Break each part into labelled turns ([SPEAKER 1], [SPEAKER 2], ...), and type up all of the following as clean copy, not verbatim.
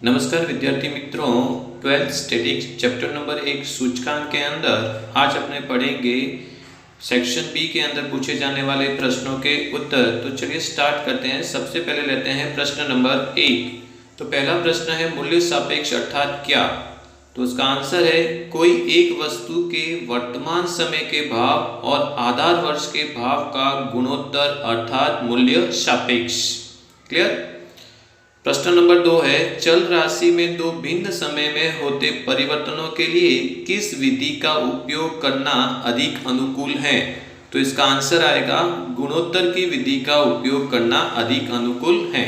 [SPEAKER 1] नमस्कार विद्यार्थी मित्रों, 12th स्टैटिक्स चैप्टर नंबर 1 सूचकांक के अंदर आज अपने पढ़ेंगे सेक्शन बी के अंदर पूछे जाने वाले प्रश्नों के उत्तर। तो चलिए स्टार्ट करते हैं। सबसे पहले लेते हैं प्रश्न नंबर 1। तो पहला प्रश्न है मूल्य सापेक्ष अर्थात क्या। तो उसका आंसर है कोई एक वस्तु के वर्तमान समय के भाव और आधार वर्ष के भाव का गुणोत्तर अर्थात मूल्य सापेक्ष। क्लियर। प्रश्न नंबर 2 है चल राशि में दो भिन्न समय में होते परिवर्तनों के लिए किस विधि का उपयोग करना अधिक अनुकूल है। तो इसका आंसर आएगा गुणोत्तर की विधि का उपयोग करना अधिक अनुकूल है।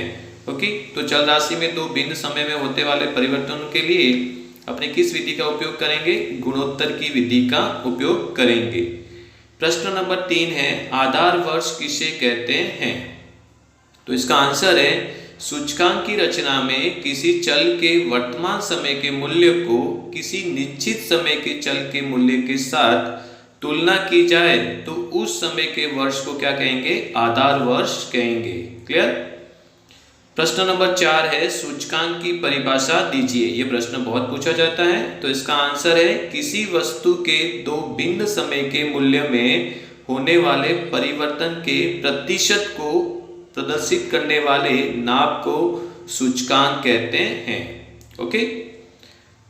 [SPEAKER 1] ओके, तो चल राशि में दो भिन्न समय में होते वाले परिवर्तनों के लिए अपने किस विधि का उपयोग करेंगे, गुणोत्तर की विधि का उपयोग करेंगे। प्रश्न नंबर 3 है आधार वर्ष किसे कहते हैं। तो इसका आंसर है सूचकांक की रचना में किसी चल के वर्तमान समय के मूल्य को किसी निश्चित समय के चल के मूल्य के साथ तुलना की जाए तो उस समय के वर्ष को क्या कहेंगे, आधार वर्ष कहेंगे। क्लियर। प्रश्न नंबर 4 है सूचकांक की परिभाषा दीजिए। यह प्रश्न बहुत पूछा जाता है। तो इसका आंसर है किसी वस्तु के दो भिन्न समय के मूल्य में होने वाले परिवर्तन के प्रतिशत को प्रदर्शित करने वाले नाप को सूचकांक कहते हैं। ओके।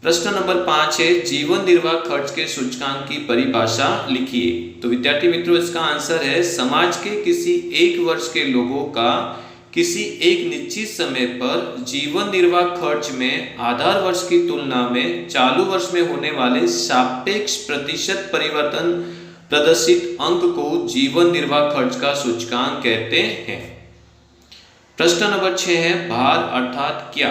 [SPEAKER 1] प्रश्न नंबर 5 है जीवन निर्वाह खर्च के सूचकांक की परिभाषा लिखिए। तो विद्यार्थी मित्रों इसका आंसर है समाज के किसी एक वर्ष के लोगों का किसी एक निश्चित समय पर जीवन निर्वाह खर्च में आधार वर्ष की तुलना में चालू वर्ष में होने वाले सापेक्ष प्रतिशत परिवर्तन प्रदर्शित अंक को जीवन निर्वाह खर्च का सूचकांक कहते हैं। प्रश्न नंबर 6 है भार अर्थात क्या।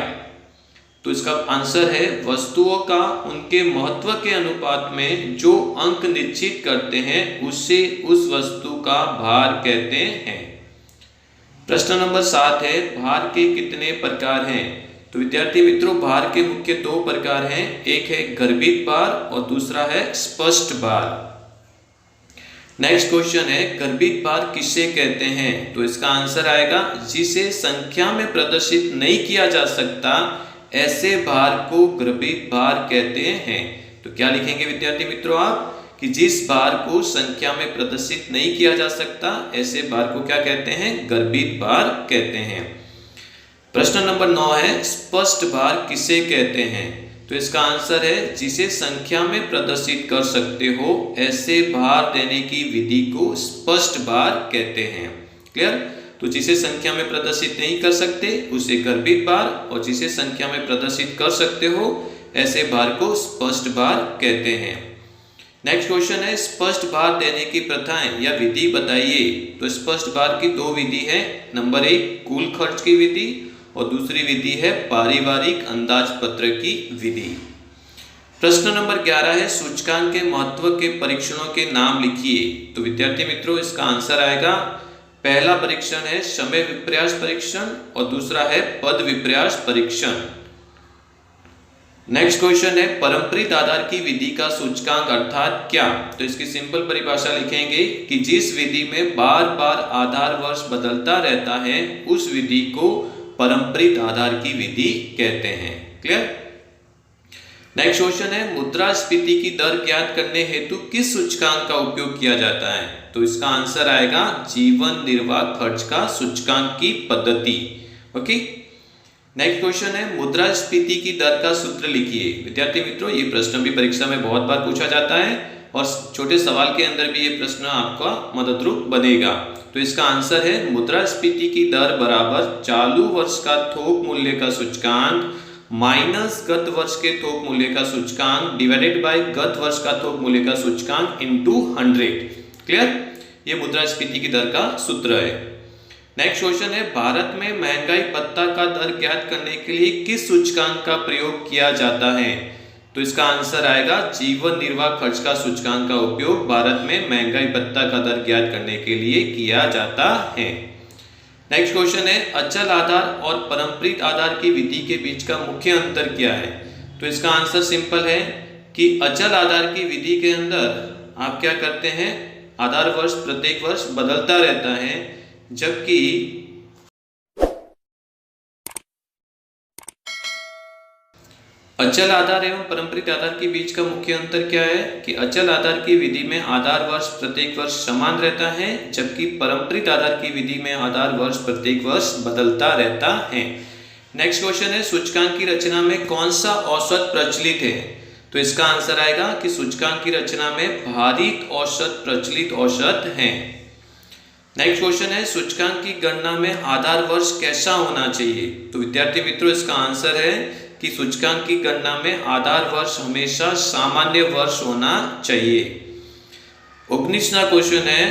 [SPEAKER 1] तो इसका आंसर है वस्तुओं का उनके महत्व के अनुपात में जो अंक निश्चित करते हैं उससे उस वस्तु का भार कहते हैं। प्रश्न नंबर 7 है भार के कितने प्रकार हैं। तो विद्यार्थी मित्रों भार के मुख्य दो प्रकार हैं, एक है गर्भित भार और दूसरा है स्पष्ट भार। नेक्स्ट क्वेश्चन है गर्भित भार किसे कहते हैं। तो इसका आंसर आएगा जिसे संख्या में प्रदर्शित नहीं किया जा सकता ऐसे भार को गर्भित भार कहते हैं। तो क्या लिखेंगे विद्यार्थी मित्रों आप कि जिस भार को संख्या में प्रदर्शित नहीं किया जा सकता ऐसे भार को क्या कहते हैं, गर्भित भार कहते हैं। प्रश्न नंबर 9 है स्पष्ट भार किसे कहते हैं। तो इसका आंसर है जिसे संख्या में प्रदर्शित कर सकते हो ऐसे भार देने की विधि को स्पष्ट भार कहते हैं। क्लियर। तो जिसे संख्या में प्रदर्शित नहीं कर सकते उसे गर्भित भार और जिसे संख्या में प्रदर्शित कर सकते हो ऐसे भार को स्पष्ट भार कहते हैं। नेक्स्ट क्वेश्चन है स्पष्ट भार देने की प्रथाएं या विधि बताइए। तो स्पष्ट भार की दो विधि है। नंबर 1 कुल खर्च की विधि और दूसरी विधि है पारिवारिक अंदाज पत्र की विधि। प्रश्न नंबर 11 है सूचकांक के महत्व के परीक्षणों के नाम लिखिए। तो विद्यार्थी मित्रों इसका आंसर आएगा पहला परीक्षण है समय विपर्यास परीक्षण और दूसरा है पद विपर्यास परीक्षण। नेक्स्ट क्वेश्चन है परंपरित आधार की विधि का सूचकांक अर्थात क्या। तो इसकी सिंपल परिभाषा लिखेंगे कि जिस विधि में बार बार आधार वर्ष बदलता रहता है उस विधि को परंपरित आधार की विधि कहते हैं। क्लियर। नेक्स्ट क्वेश्चन है मुद्रास्फीति की दर ज्ञात करने हेतु किस सूचकांक का उपयोग किया जाता है। तो इसका आंसर आएगा जीवन निर्वाह खर्च का सूचकांक की पद्धति। ओके। नेक्स्ट क्वेश्चन है मुद्रास्फीति की दर का सूत्र लिखिए। विद्यार्थी मित्रों ये प्रश्न भी परीक्षा में बहुत बार पूछा जाता है और छोटे सवाल के अंदर भी ये प्रश्न आपका मददरूप बनेगा। तो इसका आंसर है मुद्रास्फीति की दर बराबर चालू वर्ष का थोक मूल्य का सूचकांक माइनस गत वर्ष के थोक मूल्य का सूचकांक डिवाइडेड बाय गत वर्ष का थोक मूल्य का सूचकांक इनटू 100। क्लियर। ये मुद्रास्फीति की दर का सूत्र है। नेक्स्ट क्वेश्चन है भारत में महंगाई भत्ता का दर ज्ञात करने के लिए किस सूचकांक का प्रयोग किया जाता है। तो इसका आंसर आएगा जीवन निर्वाह खर्च का सूचकांक का उपयोग भारत में महंगाई भत्ता का दर ज्ञात करने के लिए किया जाता है। नेक्स्ट क्वेश्चन है अचल आधार और परंपरित आधार की विधि के बीच का मुख्य अंतर क्या है। तो इसका आंसर सिंपल है कि अचल आधार की विधि के अंदर आप क्या करते हैं, आधार वर्ष प्रत्येक वर्ष बदलता रहता है, जबकि अचल आधार एवं परंपरित आधार के बीच का मुख्य अंतर क्या है कि अचल आधार की विधि में आधार वर्ष प्रत्येक वर्ष समान रहता है, जबकि परंपरित आधार की विधि में आधार वर्ष प्रत्येक वर्ष बदलता रहता है। नेक्स्ट क्वेश्चन है, सूचकांक की रचना में कौन सा औसत प्रचलित है? तो इसका आंसर आएगा कि सूचकांक की रचना में भारित औसत प्रचलित औसत है। नेक्स्ट क्वेश्चन है, सूचकांक की गणना में आधार वर्ष कैसा होना चाहिए? तो विद्यार्थी मित्रों, इसका आंसर है कि सूचकांक की गणना में आधार वर्ष हमेशा सामान्य वर्ष होना चाहिए। 19वां क्वेश्चन है,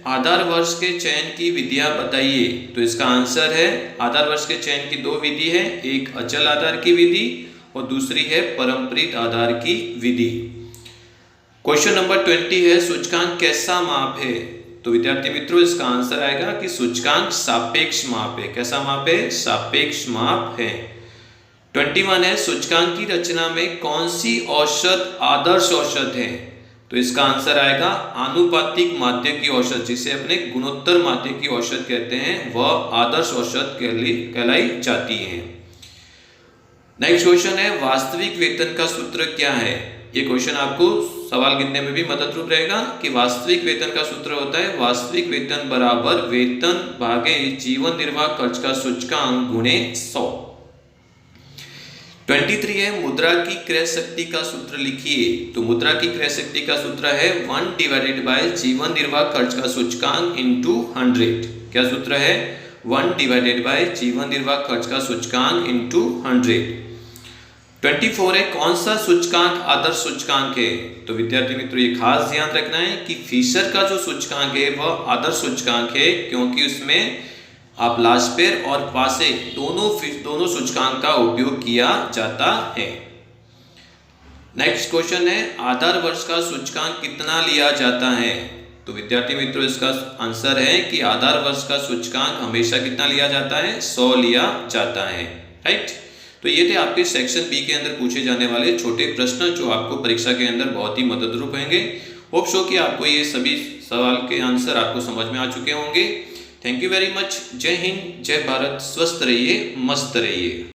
[SPEAKER 1] आधार वर्ष के चयन की विधियां बताइए। तो इसका आंसर है आधार वर्ष के चयन की दो विधि है, एक अचल आधार की विधि और दूसरी है परंपरित आधार की विधि। क्वेश्चन नंबर 20 है, सूचकांक कैसा माप है? तो विद्यार्थी मित्रों, इसका आंसर आएगा कि सूचकांक सापेक्ष माप है। कैसा माप है? सापेक्ष माप है। 21 है, सूचकांक की रचना में कौन सी औसत आदर्श औसत है? तो इसका आंसर आएगा आनुपातिक माध्य की औसत, जिसे अपने गुणोत्तर माध्य की औसत कहते हैं, वह आदर्श औसत कहलाई जाती है। नेक्स्ट क्वेश्चन है, वास्तविक वेतन का सूत्र क्या है? ये क्वेश्चन आपको सवाल गिनने में भी मदद रूप रहेगा कि वास्तविक वेतन का सूत्र होता है वास्तविक वेतन बराबर वेतन भागे जीवन निर्वाह खर्च का सूचकांक गुणे 100। 23 है, मुद्रा की क्रय शक्ति का सूत्र लिखिए। तो मुद्रा की क्रय शक्ति का सूत्र है 1 डिवाइडेड बाय जीवन निर्वाह खर्च का सूचकांक इंटू 100। क्या सूत्र है? 1 डिवाइडेड बाय जीवन निर्वाह खर्च का सूचकांक इंटू 100। 24 है, कौन सा सूचकांक आदर्श सूचकांक है? तो विद्यार्थी मित्रों, ये खास ध्यान रखना है कि फिशर का जो सूचकांक है वह आदर्श सूचकांक है, क्योंकि उसमें आप लास्पेर और पासे दोनों सूचकांक का उपयोग किया जाता है। नेक्स्ट क्वेश्चन है, आधार वर्ष का सूचकांक कितना लिया जाता है? तो विद्यार्थी मित्रों, इसका आंसर है कि आधार वर्ष का सूचकांक हमेशा कितना लिया जाता है? 100 लिया जाता है। राइट। तो ये थे आपके सेक्शन बी के अंदर पूछे जाने वाले छोटे प्रश्न, जो आपको परीक्षा के अंदर बहुत ही मददरूप होंगे। होप सो कि आपको ये सभी सवाल के आंसर आपको समझ में आ चुके होंगे। Thank you very much. जय हिंद, जय भारत, स्वस्थ रहिए, मस्त रहिए।